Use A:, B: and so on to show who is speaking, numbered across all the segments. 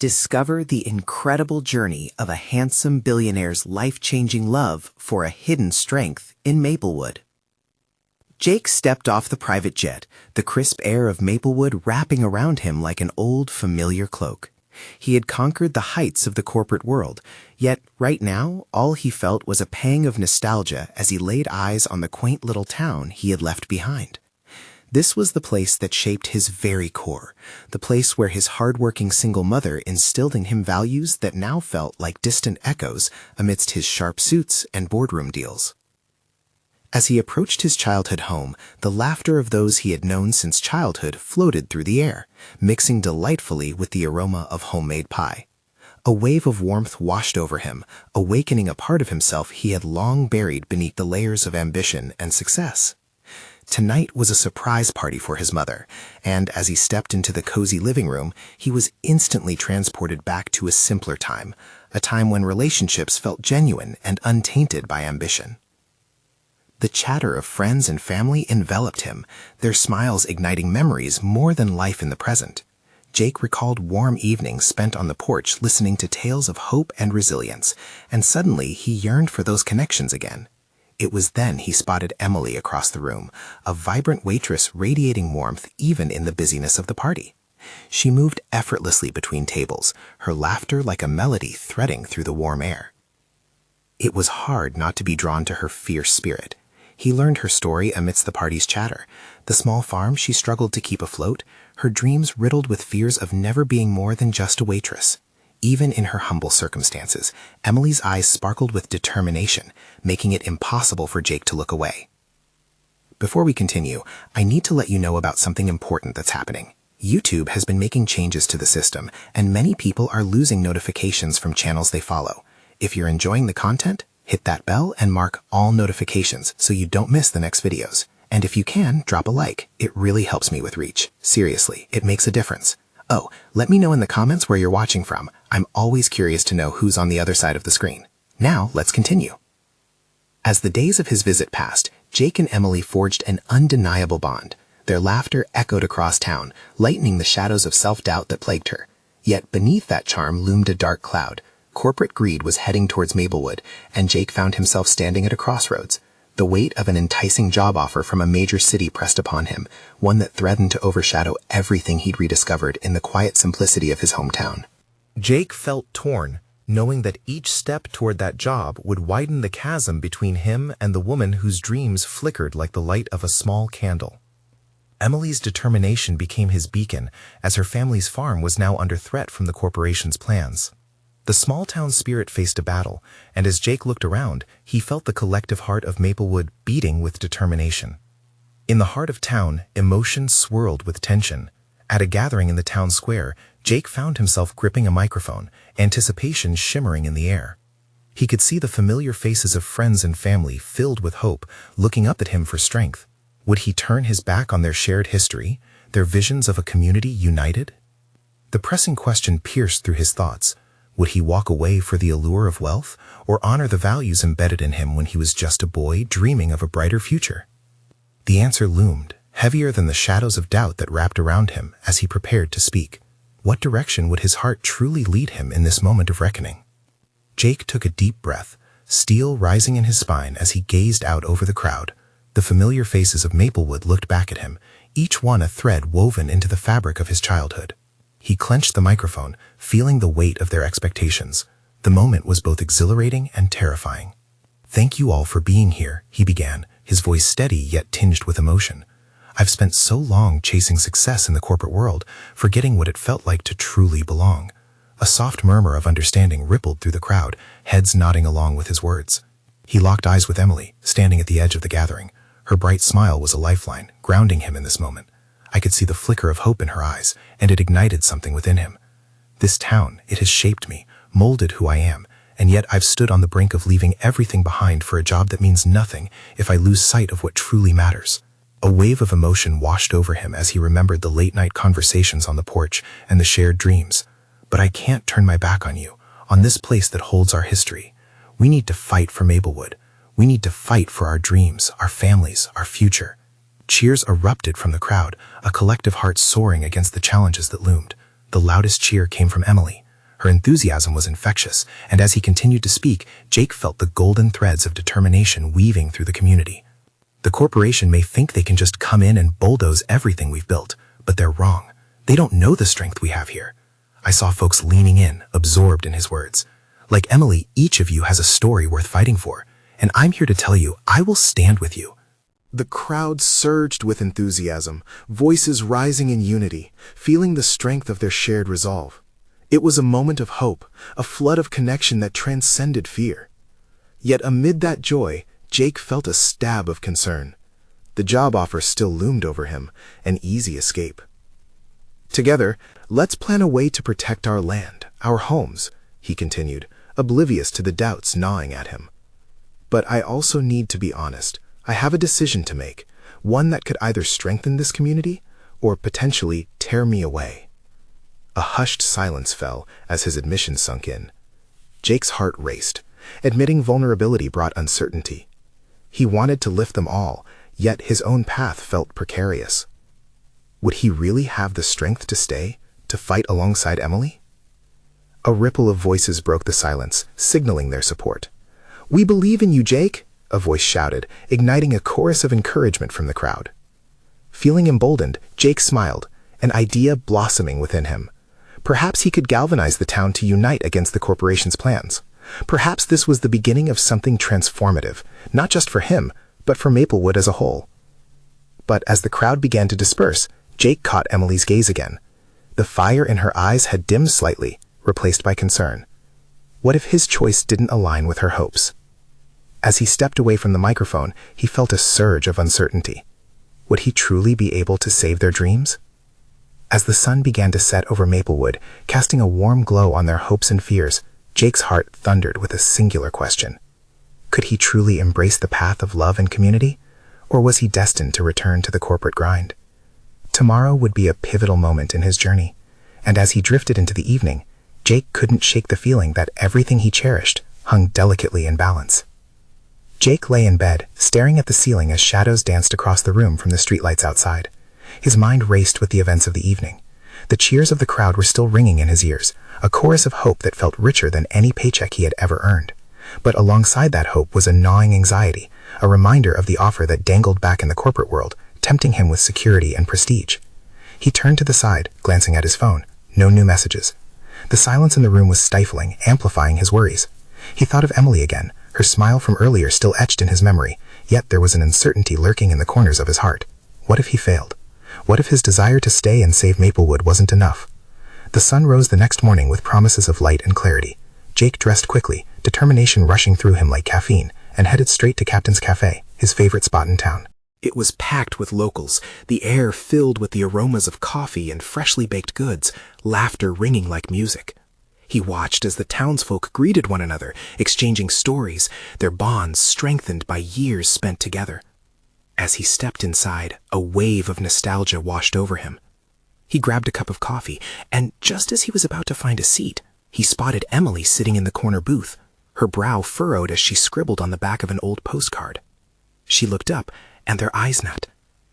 A: Discover the incredible journey of a handsome billionaire's life-changing love for a hidden strength in Maplewood. Jake stepped off the private jet, the crisp air of Maplewood wrapping around him like an old, familiar cloak. He had conquered the heights of the corporate world, yet right now all he felt was a pang of nostalgia as he laid eyes on the quaint little town he had left behind. This was the place that shaped his very core, the place where his hard-working single mother instilled in him values that now felt like distant echoes amidst his sharp suits and boardroom deals. As he approached his childhood home, the laughter of those he had known since childhood floated through the air, mixing delightfully with the aroma of homemade pie. A wave of warmth washed over him, awakening a part of himself he had long buried beneath the layers of ambition and success. Tonight was a surprise party for his mother, and as he stepped into the cozy living room, he was instantly transported back to a simpler time, a time when relationships felt genuine and untainted by ambition. The chatter of friends and family enveloped him, their smiles igniting memories more than life in the present. Jake recalled warm evenings spent on the porch listening to tales of hope and resilience, and suddenly he yearned for those connections again. It was then he spotted Emily across the room, a vibrant waitress radiating warmth even in the busyness of the party. She moved effortlessly between tables, her laughter like a melody threading through the warm air. It was hard not to be drawn to her fierce spirit. He learned her story amidst the party's chatter, the small farm she struggled to keep afloat, her dreams riddled with fears of never being more than just a waitress. Even in her humble circumstances, Emily's eyes sparkled with determination, making it impossible for Jake to look away. Before we continue, I need to let you know about something important that's happening. YouTube has been making changes to the system, and many people are losing notifications from channels they follow. If you're enjoying the content, hit that bell and mark all notifications so you don't miss the next videos. And if you can, drop a like. It really helps me with reach. Seriously, it makes a difference. Oh, let me know in the comments where you're watching from. I'm always curious to know who's on the other side of the screen. Now, let's continue. As the days of his visit passed, Jake and Emily forged an undeniable bond. Their laughter echoed across town, lightening the shadows of self-doubt that plagued her. Yet beneath that charm loomed a dark cloud. Corporate greed was heading towards Maplewood, and Jake found himself standing at a crossroads. The weight of an enticing job offer from a major city pressed upon him, one that threatened to overshadow everything he'd rediscovered in the quiet simplicity of his hometown. Jake felt torn, knowing that each step toward that job would widen the chasm between him and the woman whose dreams flickered like the light of a small candle. Emily's determination became his beacon, as her family's farm was now under threat from the corporation's plans. The small-town spirit faced a battle, and as Jake looked around, he felt the collective heart of Maplewood beating with determination. In the heart of town, emotion swirled with tension. At a gathering in the town square, Jake found himself gripping a microphone, anticipation shimmering in the air. He could see the familiar faces of friends and family filled with hope, looking up at him for strength. Would he turn his back on their shared history, their visions of a community united? The pressing question pierced through his thoughts. Would he walk away for the allure of wealth, or honor the values embedded in him when he was just a boy dreaming of a brighter future? The answer loomed, heavier than the shadows of doubt that wrapped around him as he prepared to speak. What direction would his heart truly lead him in this moment of reckoning? Jake took a deep breath, steel rising in his spine as he gazed out over the crowd. The familiar faces of Maplewood looked back at him, each one a thread woven into the fabric of his childhood. He clenched the microphone, feeling the weight of their expectations. The moment was both exhilarating and terrifying. "Thank you all for being here," he began, his voice steady yet tinged with emotion. "I've spent so long chasing success in the corporate world, forgetting what it felt like to truly belong." A soft murmur of understanding rippled through the crowd, heads nodding along with his words. He locked eyes with Emily, standing at the edge of the gathering. Her bright smile was a lifeline, grounding him in this moment. I could see the flicker of hope in her eyes, and it ignited something within him. This town, it has shaped me, molded who I am, and yet I've stood on the brink of leaving everything behind for a job that means nothing if I lose sight of what truly matters. A wave of emotion washed over him as he remembered the late-night conversations on the porch and the shared dreams. But I can't turn my back on you, on this place that holds our history. We need to fight for Maplewood. We need to fight for our dreams, our families, our future. Cheers erupted from the crowd, a collective heart soaring against the challenges that loomed. The loudest cheer came from Emily. Her enthusiasm was infectious, and as he continued to speak, Jake felt the golden threads of determination weaving through the community. The corporation may think they can just come in and bulldoze everything we've built, but they're wrong. They don't know the strength we have here. I saw folks leaning in, absorbed in his words. Like Emily, each of you has a story worth fighting for, and I'm here to tell you I will stand with you.
B: The crowd surged with enthusiasm, voices rising in unity, feeling the strength of their shared resolve. It was a moment of hope, a flood of connection that transcended fear. Yet amid that joy, Jake felt a stab of concern. The job offer still loomed over him, an easy escape. Together, let's plan a way to protect our land, our homes, he continued, oblivious to the doubts gnawing at him. But I also need to be honest. I have a decision to make, one that could either strengthen this community or potentially tear me away. A hushed silence fell as his admission sunk in. Jake's heart raced. Admitting vulnerability brought uncertainty. He wanted to lift them all, yet his own path felt precarious. Would he really have the strength to stay, to fight alongside Emily? A ripple of voices broke the silence, signaling their support. "We believe in you, Jake," a voice shouted, igniting a chorus of encouragement from the crowd. Feeling emboldened, Jake smiled, an idea blossoming within him. Perhaps he could galvanize the town to unite against the corporation's plans. Perhaps this was the beginning of something transformative, not just for him, but for Maplewood as a whole. But as the crowd began to disperse, Jake caught Emily's gaze again. The fire in her eyes had dimmed slightly, replaced by concern. What if his choice didn't align with her hopes? As he stepped away from the microphone, he felt a surge of uncertainty. Would he truly be able to save their dreams? As the sun began to set over Maplewood, casting a warm glow on their hopes and fears, Jake's heart thundered with a singular question. Could he truly embrace the path of love and community? Or was he destined to return to the corporate grind? Tomorrow would be a pivotal moment in his journey, and as he drifted into the evening, Jake couldn't shake the feeling that everything he cherished hung delicately in balance. Jake lay in bed, staring at the ceiling as shadows danced across the room from the streetlights outside. His mind raced with the events of the evening. The cheers of the crowd were still ringing in his ears, a chorus of hope that felt richer than any paycheck he had ever earned. But alongside that hope was a gnawing anxiety, a reminder of the offer that dangled back in the corporate world, tempting him with security and prestige. He turned to the side, glancing at his phone. No new messages. The silence in the room was stifling, amplifying his worries. He thought of Emily again, her smile from earlier still etched in his memory, yet there was an uncertainty lurking in the corners of his heart. What if he failed? What if his desire to stay and save Maplewood wasn't enough? The sun rose the next morning with promises of light and clarity. Jake dressed quickly, determination rushing through him like caffeine, and headed straight to Captain's Cafe, his favorite spot in town. It was packed with locals, the air filled with the aromas of coffee and freshly baked goods, laughter ringing like music. He watched as the townsfolk greeted one another, exchanging stories, their bonds strengthened by years spent together. As he stepped inside, a wave of nostalgia washed over him. He grabbed a cup of coffee, and just as he was about to find a seat, he spotted Emily sitting in the corner booth, her brow furrowed as she scribbled on the back of an old postcard. She looked up, and their eyes met,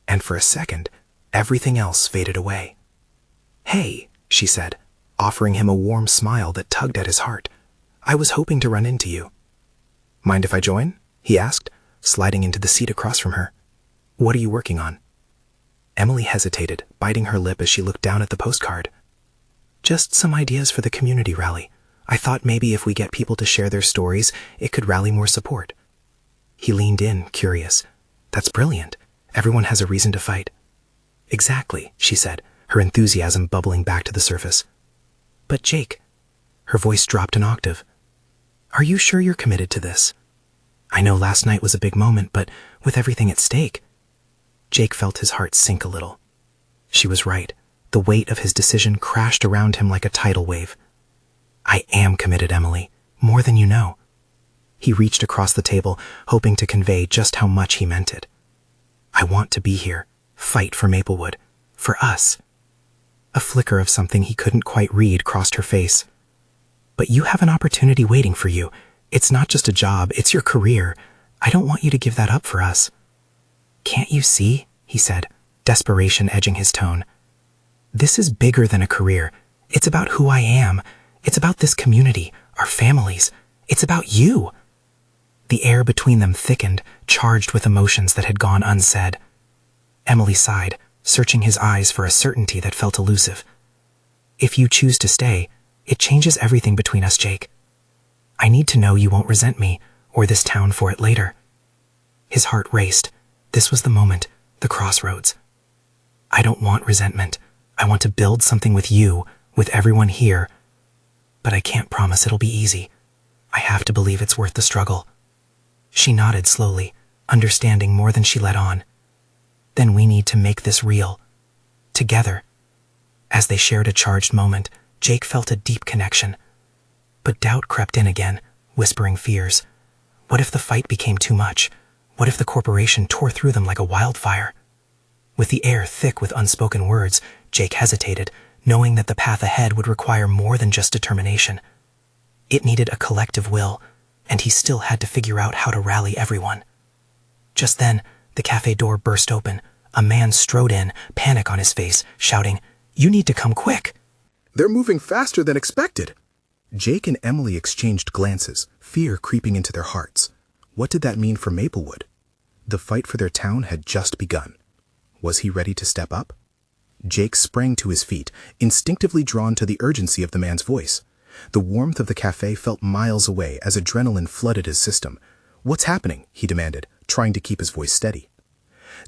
B: and for a second, everything else faded away. "Hey," she said, offering him a warm smile that tugged at his heart. "I was hoping to run into you." "Mind if I join?" he asked, sliding into the seat across from her. "What are you working on?" Emily hesitated, biting her lip as she looked down at the postcard. "Just some ideas for the community rally. I thought maybe if we get people to share their stories, it could rally more support." He leaned in, curious. "That's brilliant. Everyone has a reason to fight." "Exactly," she said, her enthusiasm bubbling back to the surface. "But Jake," her voice dropped an octave, "are you sure you're committed to this? I know last night was a big moment, but with everything at stake..." Jake felt his heart sink a little. She was right. The weight of his decision crashed around him like a tidal wave. "I am committed, Emily, more than you know." He reached across the table, hoping to convey just how much he meant it. "I want to be here, fight for Maplewood, for us." A flicker of something he couldn't quite read crossed her face. "But you have an opportunity waiting for you. It's not just a job, it's your career. I don't want you to give that up for us." "Can't you see?" he said, desperation edging his tone. "This is bigger than a career. It's about who I am.
C: It's about this community, our families. It's about you. The air between them thickened, charged with emotions that had gone unsaid. Emily sighed, searching his eyes for a certainty that felt elusive. If you choose to stay, it changes everything between us, Jake. I need to know you won't resent me, or this town for it later. His heart raced. This was the moment, the crossroads. I don't want resentment. I want to build something with you, with everyone here. But I can't promise it'll be easy. I have to believe it's worth the struggle. She nodded slowly, understanding more than she let on. Then we need to make this real. Together. As they shared a charged moment, Jake felt a deep connection. But doubt crept in again, whispering fears. What if the fight became too much? What if the corporation tore through them like a wildfire? With the air thick with unspoken words, Jake hesitated, knowing that the path ahead would require more than just determination. It needed a collective will, and he still had to figure out how to rally everyone. Just then, the cafe door burst open. A man strode in, panic on his face, shouting, "You need to come quick!"
B: They're moving faster than expected. Jake and Emily exchanged glances, fear creeping into their hearts. What did that mean for Maplewood? The fight for their town had just begun. Was he ready to step up? Jake sprang to his feet, instinctively drawn to the urgency of the man's voice. The warmth of the cafe felt miles away as adrenaline flooded his system. "What's happening?" he demanded, trying to keep his voice steady.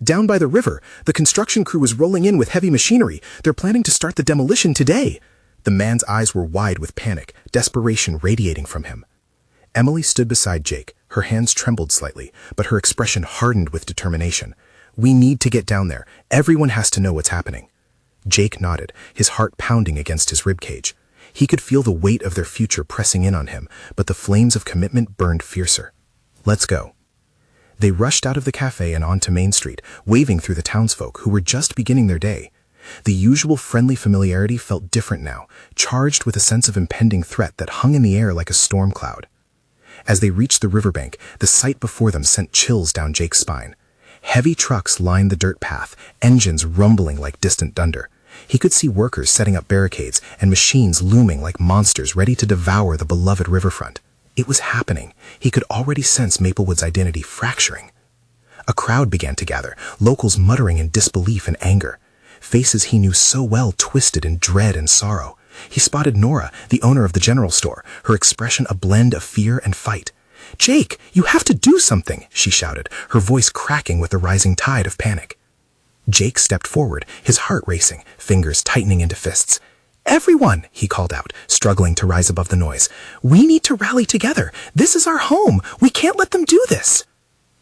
B: "Down by the river, the construction crew is rolling in with heavy machinery. They're planning to start the demolition today." The man's eyes were wide with panic, desperation radiating from him. Emily stood beside Jake. Her hands trembled slightly, but her expression hardened with determination. "We need to get down there. Everyone has to know what's happening." Jake nodded, his heart pounding against his ribcage. He could feel the weight of their future pressing in on him, but the flames of commitment burned fiercer. "Let's go." They rushed out of the cafe and onto Main Street, waving through the townsfolk who were just beginning their day. The usual friendly familiarity felt different now, charged with a sense of impending threat that hung in the air like a storm cloud. As they reached the riverbank, the sight before them sent chills down Jake's spine. Heavy trucks lined the dirt path, engines rumbling like distant thunder. He could see workers setting up barricades and machines looming like monsters ready to devour the beloved riverfront. It was happening. He could already sense Maplewood's identity fracturing. A crowd began to gather, locals muttering in disbelief and anger. Faces he knew so well twisted in dread and sorrow. He spotted Nora, the owner of the general store, her expression a blend of fear and fight. "Jake, you have to do something," she shouted, her voice cracking with the rising tide of panic. Jake stepped forward, his heart racing, fingers tightening into fists. "Everyone," he called out, struggling to rise above the noise. "We need to rally together. This is our home. We can't let them do this."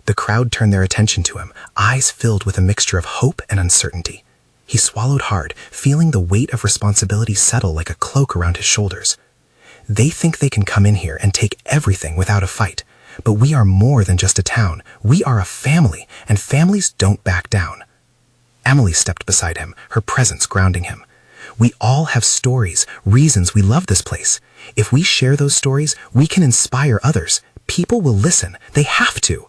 B: The crowd turned their attention to him, eyes filled with a mixture of hope and uncertainty. He swallowed hard, feeling the weight of responsibility settle like a cloak around his shoulders. They think they can come in here and take everything without a fight. But we are more than just a town. We are a family, and families don't back down. Emily stepped beside him, her presence grounding him. We all have stories, reasons we love this place. If we share those stories, we can inspire others. People will listen. They have to.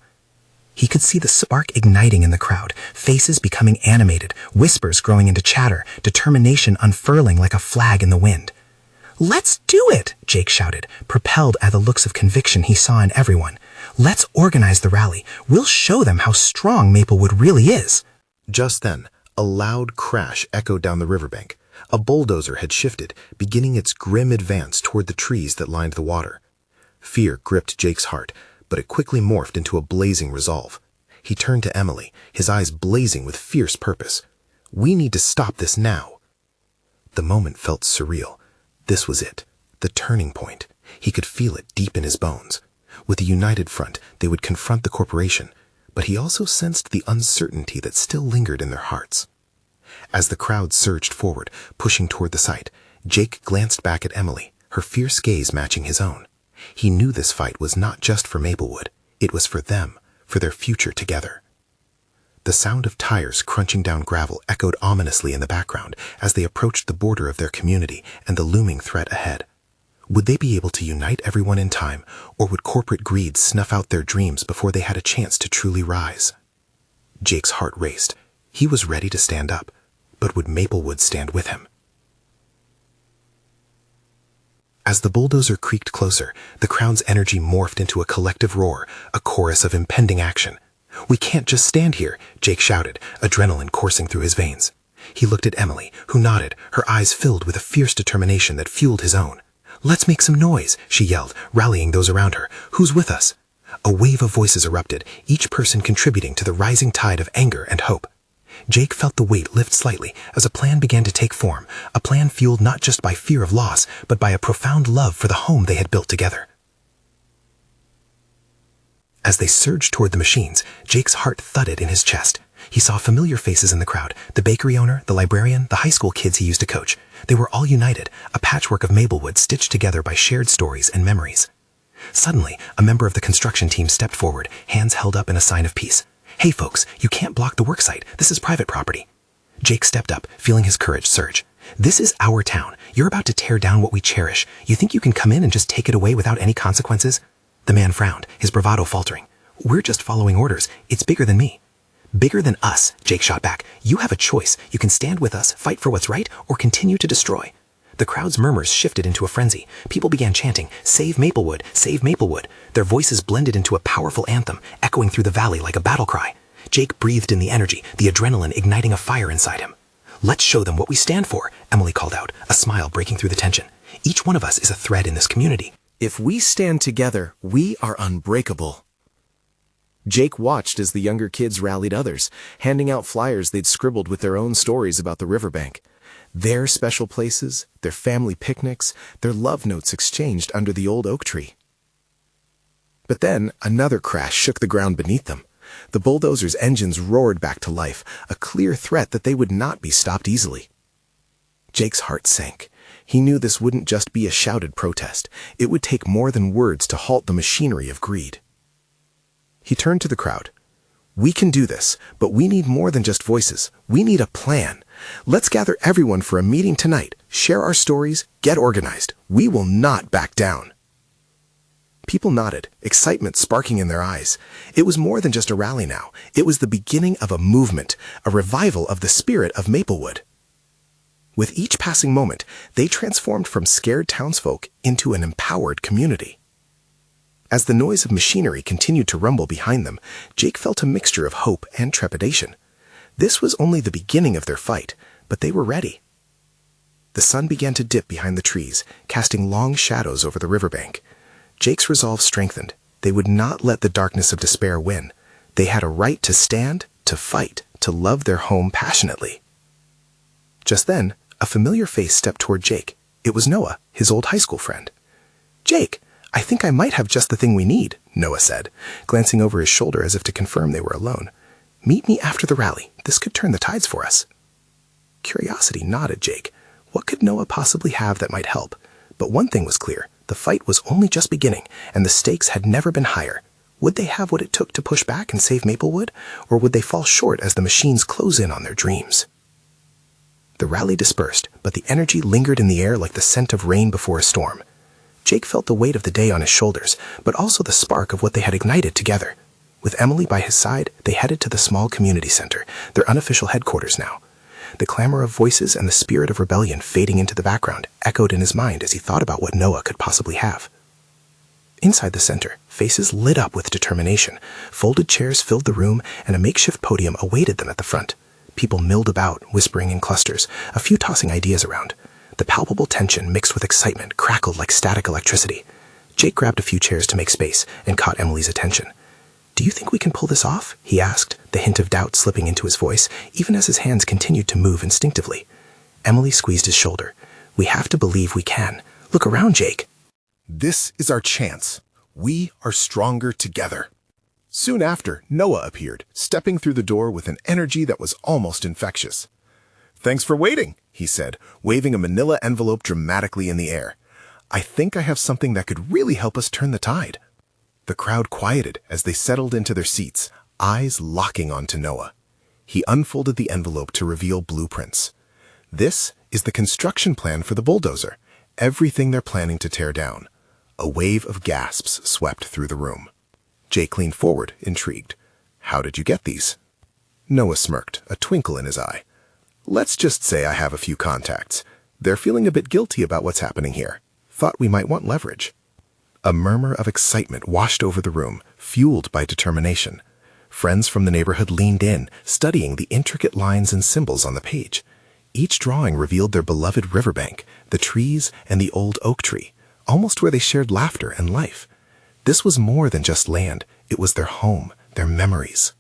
B: He could see the spark igniting in the crowd, faces becoming animated, whispers growing into chatter, determination unfurling like a flag in the wind. "Let's do it!" Jake shouted, propelled at the looks of conviction he saw in everyone. "Let's organize the rally. We'll show them how strong Maplewood really is." Just then, a loud crash echoed down the riverbank. A bulldozer had shifted, beginning its grim advance toward the trees that lined the water. Fear gripped Jake's heart, but it quickly morphed into a blazing resolve. He turned to Emily, his eyes blazing with fierce purpose. "We need to stop this now." The moment felt surreal. This was it, the turning point. He could feel it deep in his bones. With a united front, they would confront the corporation, but he also sensed the uncertainty that still lingered in their hearts. As the crowd surged forward, pushing toward the site, Jake glanced back at Emily, her fierce gaze matching his own. He knew this fight was not just for Maplewood. It was for them, for their future together. The sound of tires crunching down gravel echoed ominously in the background as they approached the border of their community and the looming threat ahead. Would they be able to unite everyone in time, or would corporate greed snuff out their dreams before they had a chance to truly rise? Jake's heart raced. He was ready to stand up, but would Maplewood stand with him? As the bulldozer creaked closer, the crowd's energy morphed into a collective roar, a chorus of impending action. "We can't just stand here," Jake shouted, adrenaline coursing through his veins. He looked at Emily, who nodded, her eyes filled with a fierce determination that fueled his own. "Let's make some noise," she yelled, rallying those around her. "Who's with us?" A wave of voices erupted, each person contributing to the rising tide of anger and hope. Jake felt the weight lift slightly as a plan began to take form, a plan fueled not just by fear of loss, but by a profound love for the home they had built together. As they surged toward the machines, Jake's heart thudded in his chest. He saw familiar faces in the crowd, the bakery owner, the librarian, the high school kids he used to coach. They were all united, a patchwork of Maplewood stitched together by shared stories and memories. Suddenly, a member of the construction team stepped forward, hands held up in a sign of peace. "Hey folks, you can't block the worksite. This is private property." Jake stepped up, feeling his courage surge. "This is our town. You're about to tear down what we cherish. You think you can come in and just take it away without any consequences?" The man frowned, his bravado faltering. "We're just following orders. It's bigger than me." "Bigger than us," Jake shot back. "You have a choice. You can stand with us, fight for what's right, or continue to destroy." The crowd's murmurs shifted into a frenzy. People began chanting, "Save Maplewood! Save Maplewood!" Their voices blended into a powerful anthem, echoing through the valley like a battle cry. Jake breathed in the energy, the adrenaline igniting a fire inside him. "Let's show them what we stand for," Emily called out, a smile breaking through the tension. "Each one of us is a thread in this community.
A: If we stand together, we are unbreakable." Jake watched as the younger kids rallied others, handing out flyers they'd scribbled with their own stories about the riverbank. Their special places, their family picnics, their love notes exchanged under the old oak tree. But then another crash shook the ground beneath them. The bulldozer's engines roared back to life, a clear threat that they would not be stopped easily. Jake's heart sank. He knew this wouldn't just be a shouted protest. It would take more than words to halt the machinery of greed. He turned to the crowd. "We can do this, but we need more than just voices. We need a plan. Let's gather everyone for a meeting tonight, share our stories, get organized. We will not back down." People nodded, excitement sparking in their eyes. It was more than just a rally now. It was the beginning of a movement, a revival of the spirit of Maplewood. With each passing moment, they transformed from scared townsfolk into an empowered community. As the noise of machinery continued to rumble behind them, Jake felt a mixture of hope and trepidation. This was only the beginning of their fight, but they were ready. The sun began to dip behind the trees, casting long shadows over the riverbank. Jake's resolve strengthened. They would not let the darkness of despair win. They had a right to stand, to fight, to love their home passionately. Just then, a familiar face stepped toward Jake. It was Noah, his old high school friend. "Jake, I think I might have just the thing we need," Noah said, glancing over his shoulder as if to confirm they were alone. "Meet me after the rally. This could turn the tides for us." Curiosity nodded Jake. What could Noah possibly have that might help? But one thing was clear. The fight was only just beginning, and the stakes had never been higher. Would they have what it took to push back and save Maplewood, or would they fall short as the machines close in on their dreams? The rally dispersed, but the energy lingered in the air like the scent of rain before a storm. Jake felt the weight of the day on his shoulders, but also the spark of what they had ignited together. With Emily by his side, they headed to the small community center, their unofficial headquarters now. The clamor of voices and the spirit of rebellion fading into the background echoed in his mind as he thought about what Noah could possibly have. Inside the center, faces lit up with determination. Folded chairs filled the room, and a makeshift podium awaited them at the front. People milled about, whispering in clusters, a few tossing ideas around. The palpable tension mixed with excitement crackled like static electricity. Jake grabbed a few chairs to make space and caught Emily's attention. "Do you think we can pull this off?" he asked, the hint of doubt slipping into his voice, even as his hands continued to move instinctively. Emily squeezed his shoulder. "We have to believe we can. Look around, Jake."
B: "This is our chance. We are stronger together." Soon after, Noah appeared, stepping through the door with an energy that was almost infectious. "Thanks for waiting," he said, waving a manila envelope dramatically in the air. "I think I have something that could really help us turn the tide." The crowd quieted as they settled into their seats, eyes locking onto Noah. He unfolded the envelope to reveal blueprints. "This is the construction plan for the bulldozer, everything they're planning to tear down." A wave of gasps swept through the room. Jake leaned forward, intrigued. "How did you get these?" Noah smirked, a twinkle in his eye. "Let's just say I have a few contacts. They're feeling a bit guilty about what's happening here. thought we might want leverage." A murmur of excitement washed over the room, fueled by determination. Friends from the neighborhood leaned in, studying the intricate lines and symbols on the page. Each drawing revealed their beloved riverbank, the trees, and the old oak tree, almost where they shared laughter and life. This was more than just land. It was their home, their memories.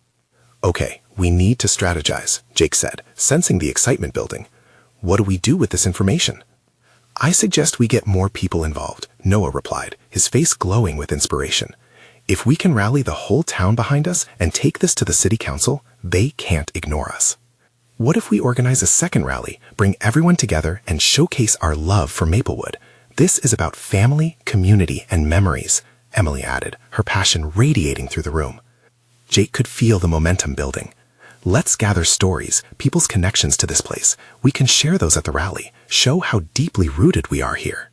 B: "Okay, we need to strategize," Jake said, sensing the excitement building. "What do we do with this information?" "I suggest we get more people involved," Noah replied, his face glowing with inspiration. "If we can rally the whole town behind us and take this to the city council, they can't ignore us. What if we organize a second rally, bring everyone together, and showcase our love for Maplewood? This is about family, community, and memories," Emily added, her passion radiating through the room. Jake could feel the momentum building. "Let's gather stories, people's connections to this place. We can share those at the rally, show how deeply rooted we are here."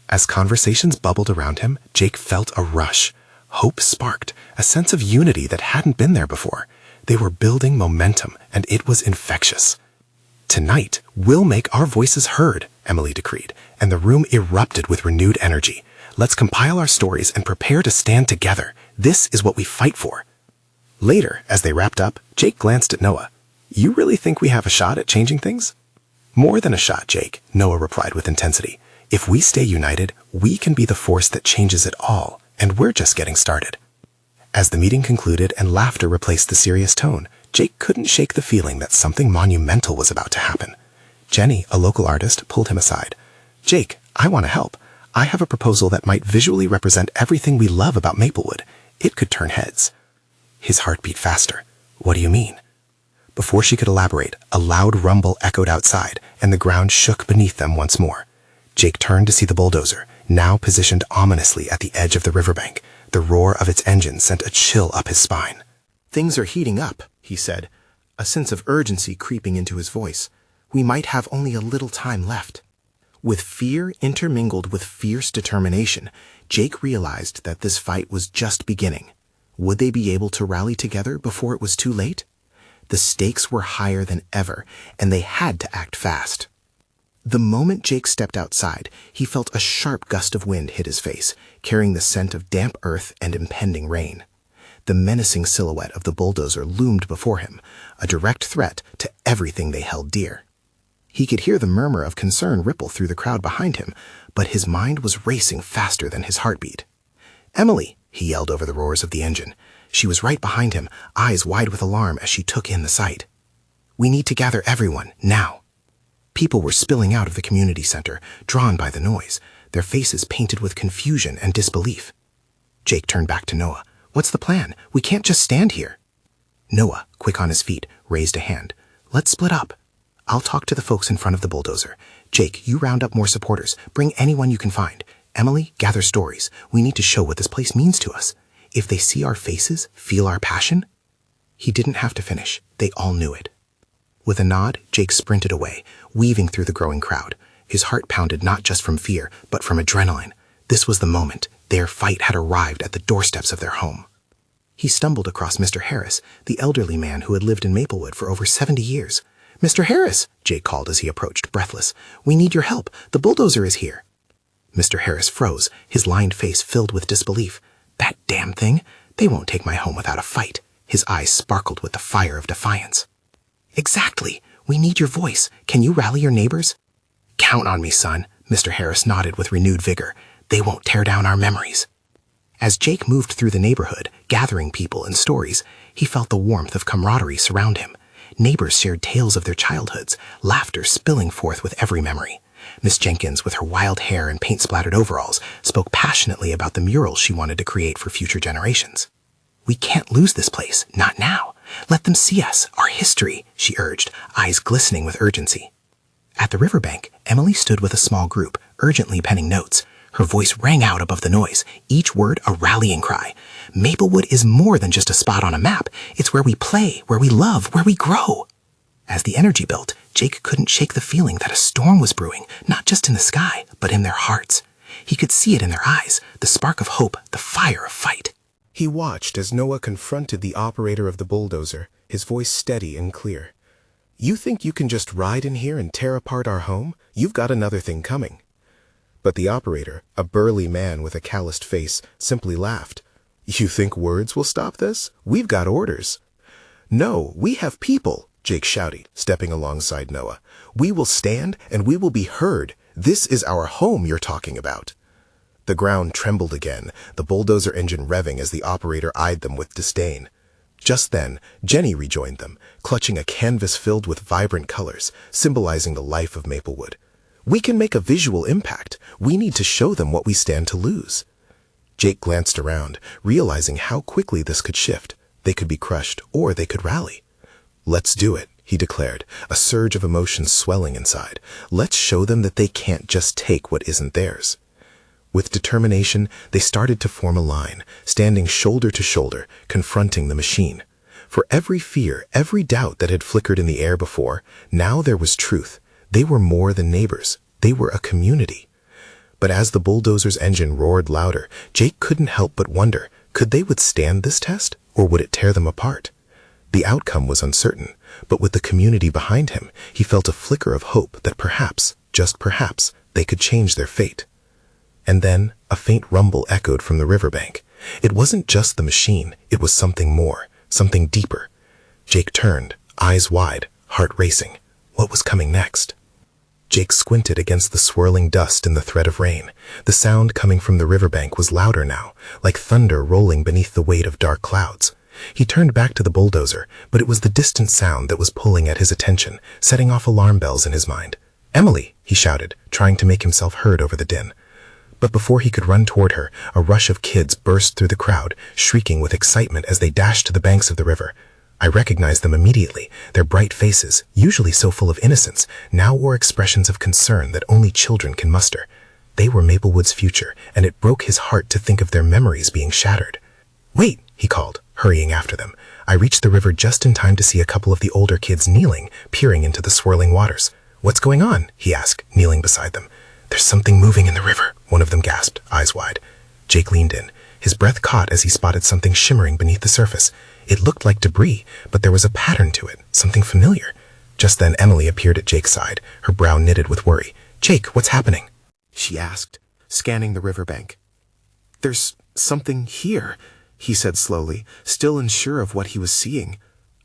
B: As conversations bubbled around him, Jake felt a rush. Hope sparked, a sense of unity that hadn't been there before. They were building momentum, and it was infectious. "Tonight, we'll make our voices heard," Emily decreed, and the room erupted with renewed energy. "Let's compile our stories and prepare to stand together. This is what we fight for." Later, as they wrapped up, Jake glanced at Noah. "You really think we have a shot at changing things?" "More than a shot, Jake," Noah replied with intensity. "If we stay united, we can be the force that changes it all, and we're just getting started." As the meeting concluded and laughter replaced the serious tone, Jake couldn't shake the feeling that something monumental was about to happen. Jenny, a local artist, pulled him aside. "Jake, I want to help. I have a proposal that might visually represent everything we love about Maplewood. It could turn heads." His heart beat faster. "What do you mean?" Before she could elaborate, a loud rumble echoed outside, and the ground shook beneath them once more. Jake turned to see the bulldozer, now positioned ominously at the edge of the riverbank. The roar of its engine sent a chill up his spine. "Things are heating up," he said, a sense of urgency creeping into his voice. "We might have only a little time left." With fear intermingled with fierce determination, Jake realized that this fight was just beginning. Would they be able to rally together before it was too late? The stakes were higher than ever, and they had to act fast. The moment Jake stepped outside, he felt a sharp gust of wind hit his face, carrying the scent of damp earth and impending rain. The menacing silhouette of the bulldozer loomed before him, a direct threat to everything they held dear. He could hear the murmur of concern ripple through the crowd behind him, but his mind was racing faster than his heartbeat. "Emily!" he yelled over the roars of the engine. She was right behind him, eyes wide with alarm as she took in the sight. "We need to gather everyone, now." People were spilling out of the community center, drawn by the noise, their faces painted with confusion and disbelief. Jake turned back to Noah. "What's the plan? We can't just stand here." Noah, quick on his feet, raised a hand. "Let's split up. I'll talk to the folks in front of the bulldozer. Jake, you round up more supporters. Bring anyone you can find. Emily, gather stories. We need to show what this place means to us. If they see our faces, feel our passion." He didn't have to finish. They all knew it. With a nod, Jake sprinted away, weaving through the growing crowd. His heart pounded not just from fear, but from adrenaline. This was the moment. Their fight had arrived at the doorsteps of their home. He stumbled across Mr. Harris, the elderly man who had lived in Maplewood for over 70 years. "Mr. Harris," Jake called as he approached, breathless. "We need your help. The bulldozer is here." Mr. Harris froze, his lined face filled with disbelief. "That damn thing! They won't take my home without a fight." His eyes sparkled with the fire of defiance. "Exactly. We need your voice. Can you rally your neighbors?" "Count on me, son," Mr. Harris nodded with renewed vigor. "They won't tear down our memories." As Jake moved through the neighborhood, gathering people and stories, he felt the warmth of camaraderie surround him. Neighbors shared tales of their childhoods, laughter spilling forth with every memory. Miss Jenkins, with her wild hair and paint-splattered overalls, spoke passionately about the murals she wanted to create for future generations. "We can't lose this place, not now. Let them see us, our history," she urged, eyes glistening with urgency. At the riverbank, Emily stood with a small group, urgently penning notes. Her voice rang out above the noise, each word a rallying cry. "Maplewood is more than just a spot on a map. It's where we play, where we love, where we grow." As the energy built, Jake couldn't shake the feeling that a storm was brewing, not just in the sky, but in their hearts. He could see it in their eyes, the spark of hope, the fire of fight. He watched as Noah confronted the operator of the bulldozer, his voice steady and clear. "You think you can just ride in here and tear apart our home? You've got another thing coming." But the operator, a burly man with a calloused face, simply laughed. "You think words will stop this? We've got orders." "No, we have people," Jake shouted, stepping alongside Noah. "We will stand and we will be heard. This is our home you're talking about." The ground trembled again, the bulldozer engine revving as the operator eyed them with disdain. Just then, Jenny rejoined them, clutching a canvas filled with vibrant colors, symbolizing the life of Maplewood. "We can make a visual impact. We need to show them what we stand to lose." Jake glanced around, realizing how quickly this could shift. They could be crushed, or they could rally. "Let's do it," he declared, a surge of emotion swelling inside. "Let's show them that they can't just take what isn't theirs." With determination, they started to form a line, standing shoulder to shoulder, confronting the machine. For every fear, every doubt that had flickered in the air before, now there was truth. They were more than neighbors. They were a community. But as the bulldozer's engine roared louder, Jake couldn't help but wonder, could they withstand this test, or would it tear them apart? The outcome was uncertain, but with the community behind him, he felt a flicker of hope that perhaps, just perhaps, they could change their fate. And then, a faint rumble echoed from the riverbank. It wasn't just the machine, it was something more, something deeper. Jake turned, eyes wide, heart racing. What was coming next? Jake squinted against the swirling dust and the threat of rain. The sound coming from the riverbank was louder now, like thunder rolling beneath the weight of dark clouds. He turned back to the bulldozer, but it was the distant sound that was pulling at his attention, setting off alarm bells in his mind. "Emily!" he shouted, trying to make himself heard over the din. But before he could run toward her, a rush of kids burst through the crowd, shrieking with excitement as they dashed to the banks of the river. I recognized them immediately. Their bright faces, usually so full of innocence, now wore expressions of concern that only children can muster. They were Maplewood's future, and it broke his heart to think of their memories being shattered. "Wait!" he called, hurrying after them. I reached the river just in time to see a couple of the older kids kneeling, peering into the swirling waters. "What's going on?" he asked, kneeling beside them. "There's something moving in the river," one of them gasped, eyes wide. Jake leaned in. His breath caught as he spotted something shimmering beneath the surface. It looked like debris, but there was a pattern to it, something familiar. Just then Emily appeared at Jake's side, her brow knitted with worry. "Jake, what's happening?" she asked, scanning the riverbank. "There's something here," he said slowly, still unsure of what he was seeing.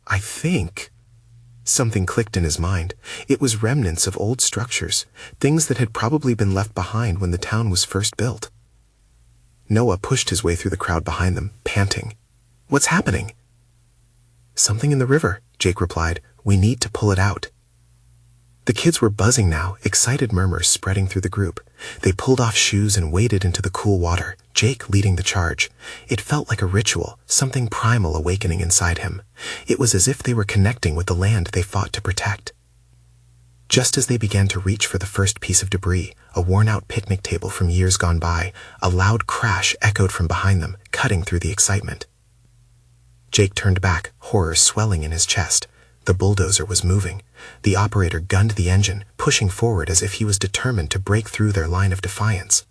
B: "I think." Something clicked in his mind. It was remnants of old structures, things that had probably been left behind when the town was first built. Noah pushed his way through the crowd behind them, panting. "What's happening?" "Something in the river," Jake replied. "We need to pull it out." The kids were buzzing now, excited murmurs spreading through the group. They pulled off shoes and waded into the cool water, Jake leading the charge. It felt like a ritual, something primal awakening inside him. It was as if they were connecting with the land they fought to protect. Just as they began to reach for the first piece of debris, a worn-out picnic table from years gone by, a loud crash echoed from behind them, cutting through the excitement. Jake turned back, horror swelling in his chest. The bulldozer was moving. The operator gunned the engine, pushing forward as if he was determined to break through their line of defiance.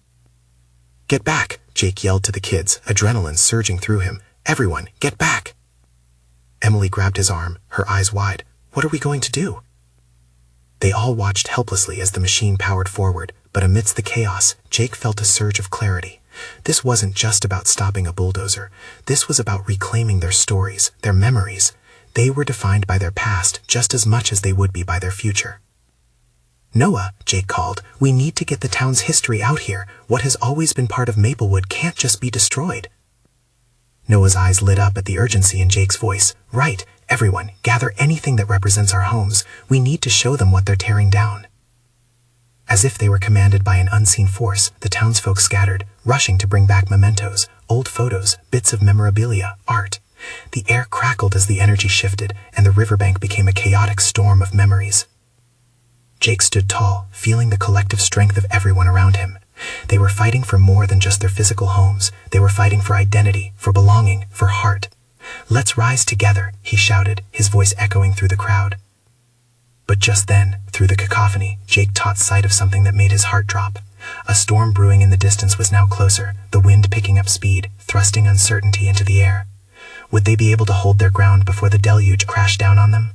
B: "Get back!" Jake yelled to the kids, adrenaline surging through him. "Everyone, get back!" Emily grabbed his arm, her eyes wide. "What are we going to do?" They all watched helplessly as the machine powered forward, but amidst the chaos, Jake felt a surge of clarity. This wasn't just about stopping a bulldozer. This was about reclaiming their stories, their memories. They were defined by their past just as much as they would be by their future. "Noah," Jake called, "we need to get the town's history out here. What has always been part of Maplewood can't just be destroyed." Noah's eyes lit up at the urgency in Jake's voice. "Right, everyone, gather anything that represents our homes. We need to show them what they're tearing down." As if they were commanded by an unseen force, the townsfolk scattered, rushing to bring back mementos, old photos, bits of memorabilia, art. The air crackled as the energy shifted, and the riverbank became a chaotic storm of memories. Jake stood tall, feeling the collective strength of everyone around him. They were fighting for more than just their physical homes. They were fighting for identity, for belonging, for heart. "Let's rise together," he shouted, his voice echoing through the crowd. But just then, through the cacophony, Jake caught sight of something that made his heart drop. A storm brewing in the distance was now closer, the wind picking up speed, thrusting uncertainty into the air. Would they be able to hold their ground before the deluge crashed down on them?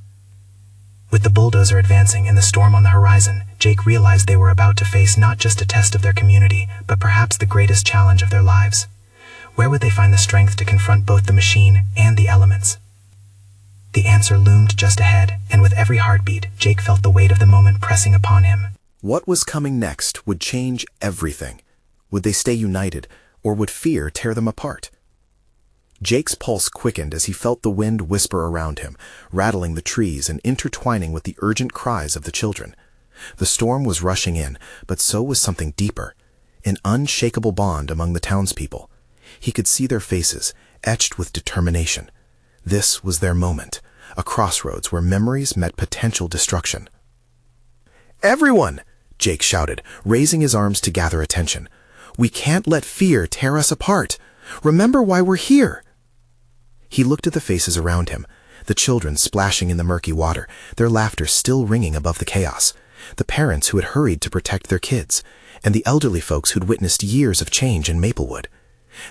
C: With the bulldozer advancing and the storm on the horizon, Jake realized they were about to face not just a test of their community, but perhaps the greatest challenge of their lives. Where would they find the strength to confront both the machine and the elements? The answer loomed just ahead, and with every heartbeat, Jake felt the weight of the moment pressing upon him.
B: What was coming next would change everything. Would they stay united, or would fear tear them apart? Jake's pulse quickened as he felt the wind whisper around him, rattling the trees and intertwining with the urgent cries of the children. The storm was rushing in, but so was something deeper, an unshakable bond among the townspeople. He could see their faces, etched with determination. This was their moment, a crossroads where memories met potential destruction. "Everyone!" Jake shouted, raising his arms to gather attention. "We can't let fear tear us apart. Remember why we're here." He looked at the faces around him, the children splashing in the murky water, their laughter still ringing above the chaos, the parents who had hurried to protect their kids, and the elderly folks who'd witnessed years of change in Maplewood.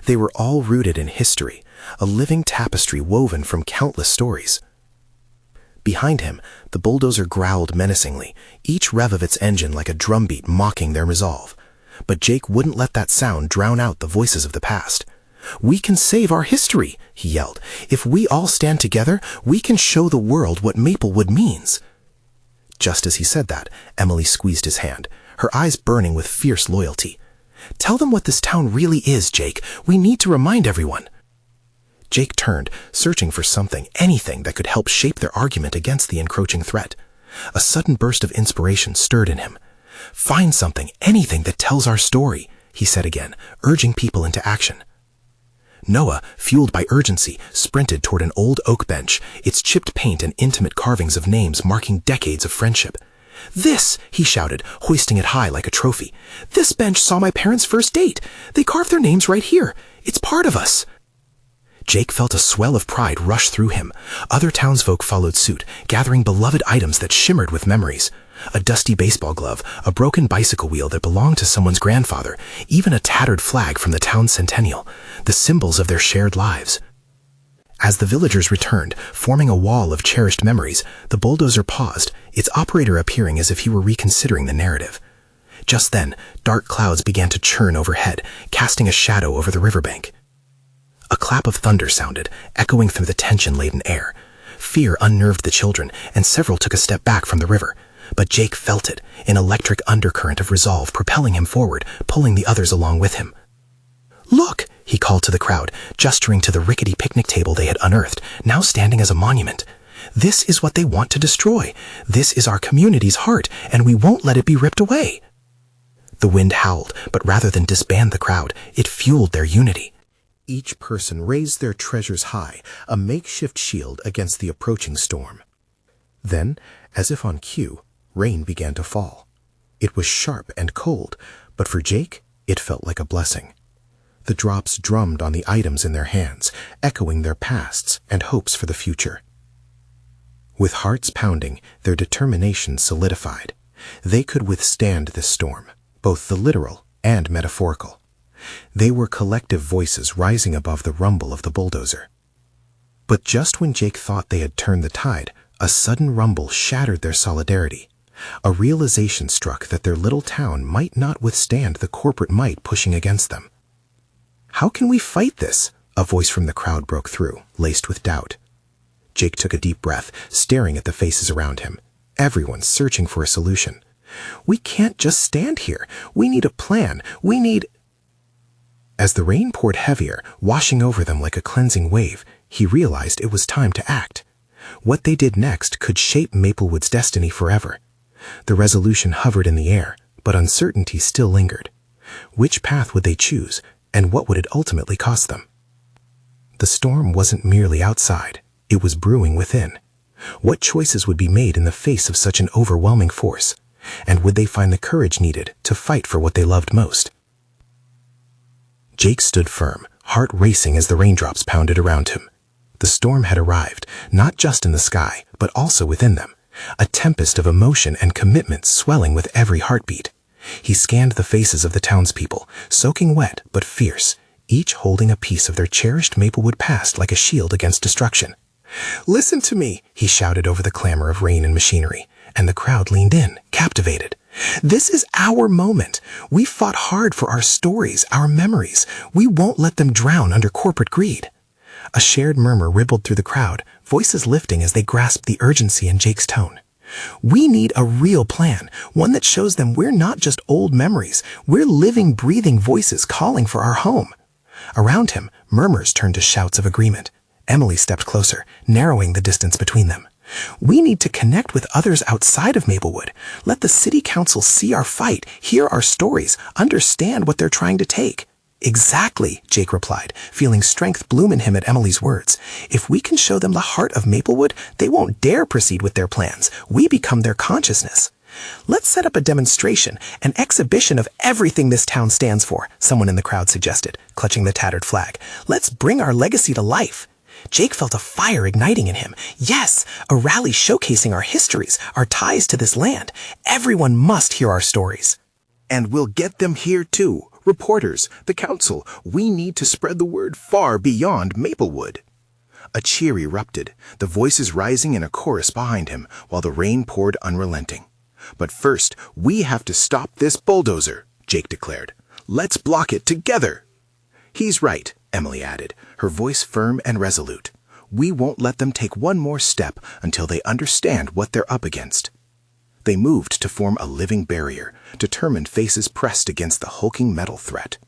B: They were all rooted in history, a living tapestry woven from countless stories. Behind him, the bulldozer growled menacingly, each rev of its engine like a drumbeat mocking their resolve. But Jake wouldn't let that sound drown out the voices of the past. "We can save our history," he yelled. "If we all stand together, we can show the world what Maplewood means." Just as he said that, Emily squeezed his hand, her eyes burning with fierce loyalty. "Tell them what this town really is, Jake. We need to remind everyone." Jake turned, searching for something, anything that could help shape their argument against the encroaching threat. A sudden burst of inspiration stirred in him. "Find something, anything that tells our story," he said again, urging people into action. Noah, fueled by urgency, sprinted toward an old oak bench, its chipped paint and intimate carvings of names marking decades of friendship. "This," he shouted, hoisting it high like a trophy. "This bench saw my parents' first date. They carved their names right here. It's part of us." Jake felt a swell of pride rush through him. Other townsfolk followed suit, gathering beloved items that shimmered with memories. A dusty baseball glove, a broken bicycle wheel that belonged to someone's grandfather, even a tattered flag from the town's centennial, the symbols of their shared lives. As the villagers returned, forming a wall of cherished memories, the bulldozer paused, its operator appearing as if he were reconsidering the narrative. Just then, dark clouds began to churn overhead, casting a shadow over the riverbank. A clap of thunder sounded, echoing through the tension-laden air. Fear unnerved the children, and several took a step back from the river. But Jake felt it, an electric undercurrent of resolve propelling him forward, pulling the others along with him. "Look!" he called to the crowd, gesturing to the rickety picnic table they had unearthed, now standing as a monument. "This is what they want to destroy. This is our community's heart, and we won't let it be ripped away." The wind howled, but rather than disband the crowd, it fueled their unity. Each person raised their treasures high, a makeshift shield against the approaching storm. Then, as if on cue, rain began to fall. It was sharp and cold, but for Jake, it felt like a blessing. The drops drummed on the items in their hands, echoing their pasts and hopes for the future. With hearts pounding, their determination solidified. They could withstand this storm, both the literal and metaphorical. They were collective voices rising above the rumble of the bulldozer. But just when Jake thought they had turned the tide, a sudden rumble shattered their solidarity. A realization struck that their little town might not withstand the corporate might pushing against them. "How can we fight this?" a voice from the crowd broke through, laced with doubt. Jake took a deep breath, staring at the faces around him. Everyone searching for a solution. "We can't just stand here. We need a plan. We need—" As the rain poured heavier, washing over them like a cleansing wave, he realized it was time to act. What they did next could shape Maplewood's destiny forever. The resolution hovered in the air, but uncertainty still lingered. Which path would they choose, and what would it ultimately cost them? The storm wasn't merely outside, it was brewing within. What choices would be made in the face of such an overwhelming force? And would they find the courage needed to fight for what they loved most? Jake stood firm, heart racing as the raindrops pounded around him. The storm had arrived, not just in the sky, but also within them, a tempest of emotion and commitment swelling with every heartbeat. He scanned the faces of the townspeople, soaking wet but fierce, each holding a piece of their cherished Maplewood past like a shield against destruction.
C: "Listen to me," he shouted over the clamor of rain and machinery, and the crowd leaned in, captivated. "This is our moment. We fought hard for our stories, our memories. We won't let them drown under corporate greed." A shared murmur rippled through the crowd, voices lifting as they grasped the urgency in Jake's tone. "We need a real plan, one that shows them we're not just old memories, we're living, breathing voices calling for our home." Around him, murmurs turned to shouts of agreement. Emily stepped closer, narrowing the distance between them. "We need to connect with others outside of Maplewood. Let the city council see our fight, hear our stories, understand what they're trying to take." "Exactly," Jake replied, feeling strength bloom in him at Emily's words. "If we can show them the heart of Maplewood, they won't dare proceed with their plans. We become their consciousness." "Let's set up a demonstration, an exhibition of everything this town stands for," someone in the crowd suggested, clutching the tattered flag. "Let's bring our legacy to life." Jake felt a fire igniting in him. Yes, a rally showcasing our histories, our ties to this land. Everyone must hear our stories.
B: "And we'll get them here too. Reporters, the council, we need to spread the word far beyond Maplewood." A cheer erupted, the voices rising in a chorus behind him, while the rain poured unrelenting. "But first, we have to stop this bulldozer," Jake declared. "Let's block it together." "He's right," Emily added, her voice firm and resolute. "We won't let them take one more step until they understand what they're up against." They moved to form a living barrier, determined faces pressed against the hulking metal threat.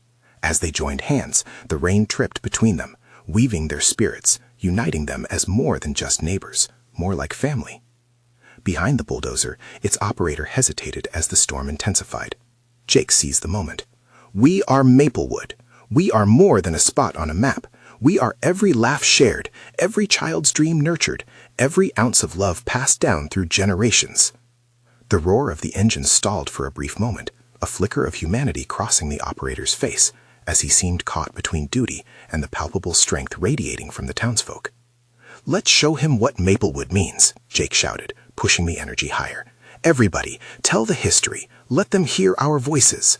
B: As they joined hands, the rain tripped between them, weaving their spirits, uniting them as more than just neighbors, more like family. Behind the bulldozer, its operator hesitated as the storm intensified. Jake seized the moment. "We are Maplewood. We are more than a spot on a map. We are every laugh shared, every child's dream nurtured, every ounce of love passed down through generations." The roar of the engine stalled for a brief moment, a flicker of humanity crossing the operator's face, as he seemed caught between duty and the palpable strength radiating from the townsfolk. "Let's show him what Maplewood means," Jake shouted, pushing the energy higher. "Everybody, tell the history. Let them hear our voices."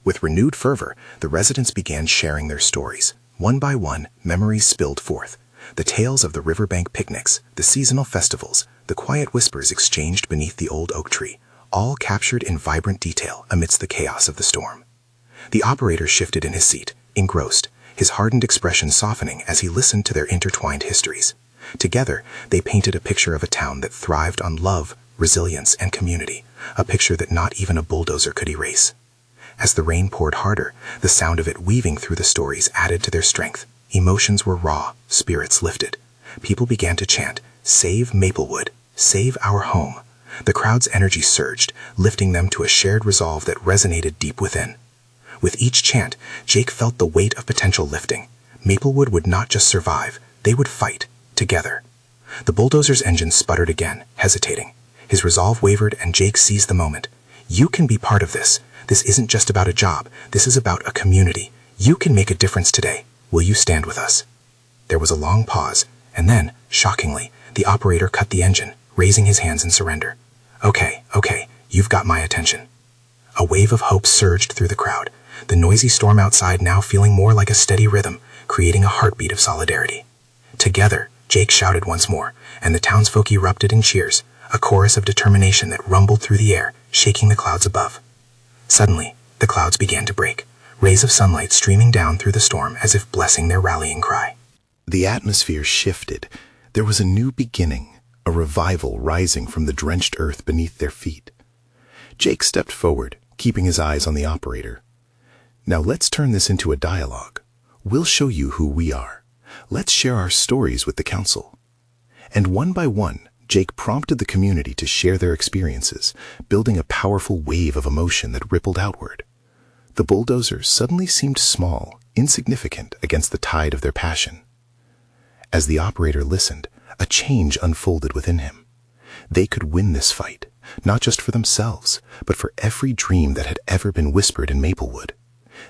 B: With renewed fervor, the residents began sharing their stories. One by one, memories spilled forth. The tales of the riverbank picnics, the seasonal festivals, the quiet whispers exchanged beneath the old oak tree, all captured in vibrant detail amidst the chaos of the storm. The operator shifted in his seat, engrossed, his hardened expression softening as he listened to their intertwined histories. Together, they painted a picture of a town that thrived on love, resilience, and community, a picture that not even a bulldozer could erase. As the rain poured harder, the sound of it weaving through the stories added to their strength. Emotions were raw, spirits lifted. People began to chant, "Save Maplewood, save our home." The crowd's energy surged, lifting them to a shared resolve that resonated deep within. With each chant, Jake felt the weight of potential lifting. Maplewood would not just survive, they would fight, together. The bulldozer's engine sputtered again, hesitating. His resolve wavered and Jake seized the moment. "You can be part of this. This isn't just about a job. This is about a community. You can make a difference today. Will you stand with us?" There was a long pause, and then, shockingly, the operator cut the engine, raising his hands in surrender. Okay, you've got my attention." A wave of hope surged through the crowd, the noisy storm outside now feeling more like a steady rhythm, creating a heartbeat of solidarity. "Together," Jake shouted once more, and the townsfolk erupted in cheers, a chorus of determination that rumbled through the air, shaking the clouds above. Suddenly, the clouds began to break, rays of sunlight streaming down through the storm as if blessing their rallying cry. The atmosphere shifted. There was a new beginning, a revival rising from the drenched earth beneath their feet. Jake stepped forward, keeping his eyes on the operator. "Now let's turn this into a dialogue. We'll show you who we are. Let's share our stories with the council." And one by one, Jake prompted the community to share their experiences, building a powerful wave of emotion that rippled outward. The bulldozer suddenly seemed small, insignificant against the tide of their passion. As the operator listened, a change unfolded within him. They could win this fight, not just for themselves, but for every dream that had ever been whispered in Maplewood.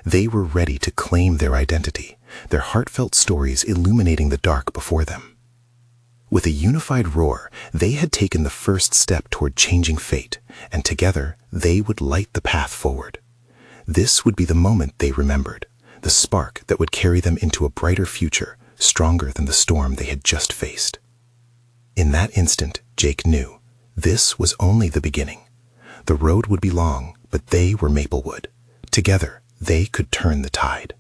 B: They were ready to claim their identity, their heartfelt stories illuminating the dark before them. With a unified roar, they had taken the first step toward changing fate, and together they would light the path forward. This would be the moment they remembered, the spark that would carry them into a brighter future, stronger than the storm they had just faced. In that instant, Jake knew this was only the beginning. The road would be long, but they were Maplewood. Together, they could turn the tide.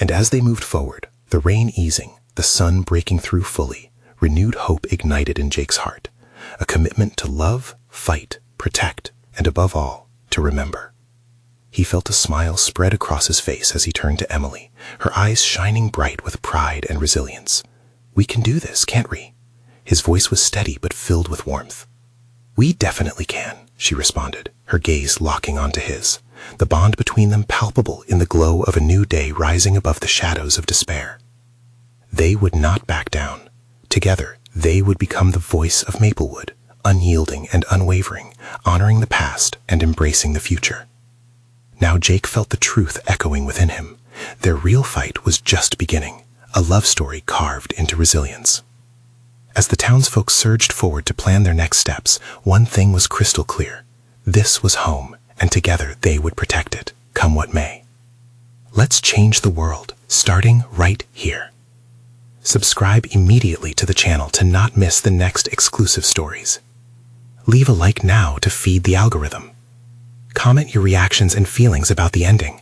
B: And as they moved forward, the rain easing, the sun breaking through fully, renewed hope ignited in Jake's heart, a commitment to love, fight, protect, and above all, to remember. He felt a smile spread across his face as he turned to Emily, her eyes shining bright with pride and resilience. "We can do this, can't we?" His voice was steady but filled with warmth. "We definitely can," she responded, her gaze locking onto his, the bond between them palpable in the glow of a new day rising above the shadows of despair. They would not back down. Together, they would become the voice of Maplewood, unyielding and unwavering, honoring the past and embracing the future. Now Jake felt the truth echoing within him. Their real fight was just beginning, a love story carved into resilience. As the townsfolk surged forward to plan their next steps, one thing was crystal clear. This was home, and together they would protect it, come what may. Let's change the world, starting right here. Subscribe immediately to the channel to not miss the next exclusive stories. Leave a like now to feed the algorithm. Comment your reactions and feelings about the ending.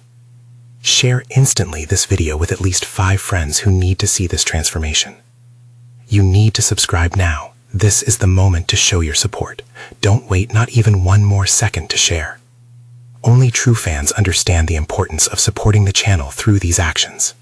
B: Share instantly this video with at least 5 friends who need to see this transformation. You need to subscribe now. This is the moment to show your support. Don't wait not even one more second to share. Only true fans understand the importance of supporting the channel through these actions.